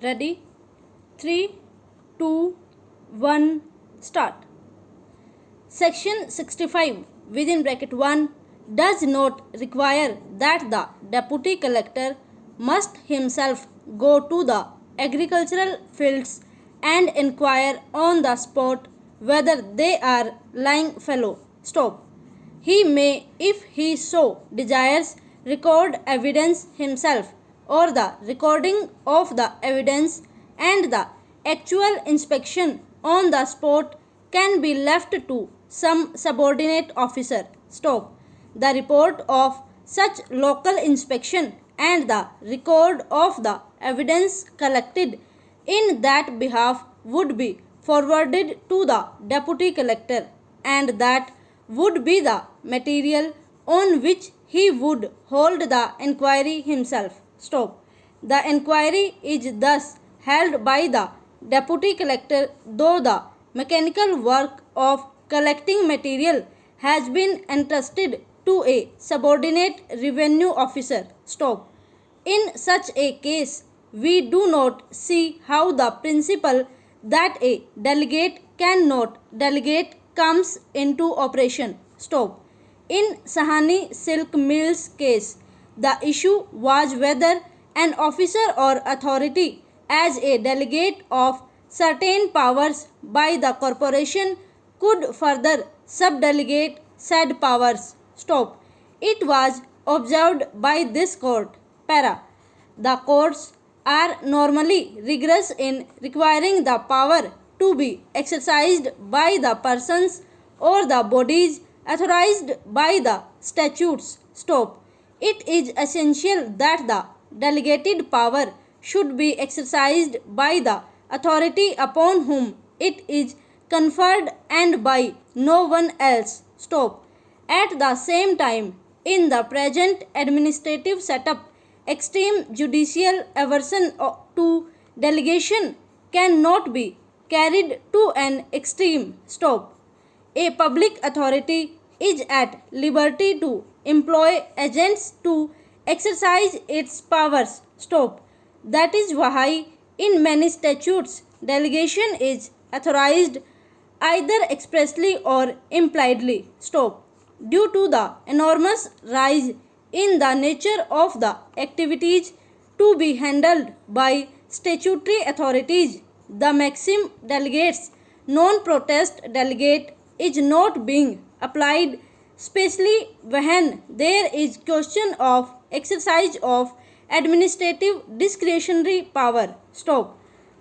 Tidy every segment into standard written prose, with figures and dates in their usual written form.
Ready? 3, 2, 1, start. Section 65 within bracket 1 does not require that the deputy collector must himself go to the agricultural fields and inquire on the spot whether they are lying fallow. Stop. He may, if he so desires, record evidence himself or the recording of the evidence and the actual inspection on the spot can be left to some subordinate officer. Stop. The report of such local inspection and the record of the evidence collected in that behalf would be forwarded to the deputy collector, and that would be the material on which he would hold the inquiry himself. Stop. The inquiry is thus held by the deputy collector, though the mechanical work of collecting material has been entrusted to a subordinate revenue officer. Stop. In such a case, we do not see how the principle that a delegate cannot delegate comes into operation. Stop. In Sahani Silk Mills case, the issue was whether an officer or authority as a delegate of certain powers by the corporation could further subdelegate said powers. Stop. It was observed by this court. Para. The courts are normally rigorous in requiring the power to be exercised by the persons or the bodies authorized by the statutes. Stop. It is essential that the delegated power should be exercised by the authority upon whom it is conferred and by no one else. Stop. At the same time, in the present administrative setup, extreme judicial aversion to delegation cannot be carried to an extreme. Stop. A public authority is at liberty to employ agents to exercise its powers. Stop. That is why in many statutes delegation is authorized either expressly or impliedly. Stop. Due to the enormous rise in the nature of the activities to be handled by statutory authorities, the maxim delegates non-protest delegate is not being applied, especially when there is question of exercise of administrative discretionary power. Stop.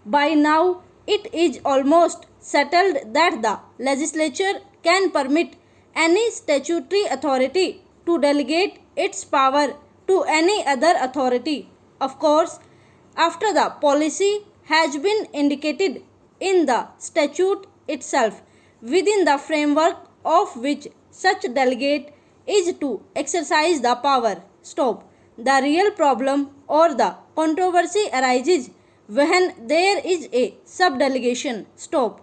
By now, it is almost settled that the legislature can permit any statutory authority to delegate its power to any other authority. Of course, after the policy has been indicated in the statute itself, within the framework of which such delegate is to exercise the power. Stop. The real problem or the controversy arises when there is a subdelegation. Stop.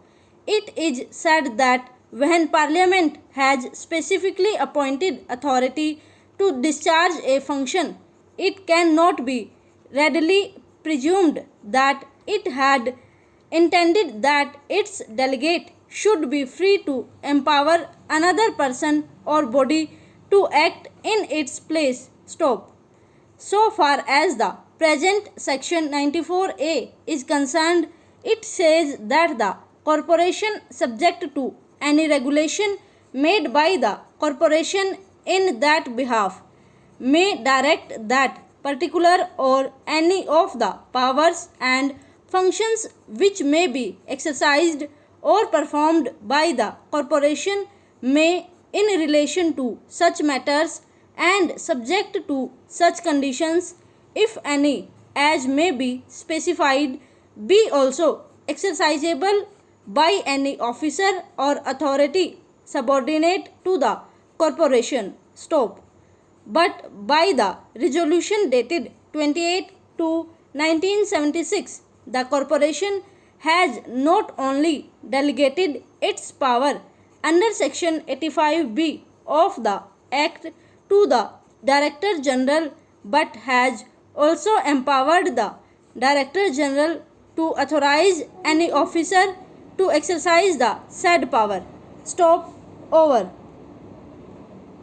It is said that when Parliament has specifically appointed authority to discharge a function, it cannot be readily presumed that it had intended that its delegate should be free to empower another person or body to act in its place. Stop. So far as the present section 94A is concerned, it says that the corporation subject to any regulation made by the corporation in that behalf may direct that particular or any of the powers and functions which may be exercised or performed by the corporation may in relation to such matters and subject to such conditions, if any, as may be specified, be also exercisable by any officer or authority subordinate to the corporation. Stop. But by the resolution dated 28 to 1976, the corporation has not only delegated its power under section 85B of the Act to the Director General but has also empowered the Director General to authorize any officer to exercise the said power. Stop. Over.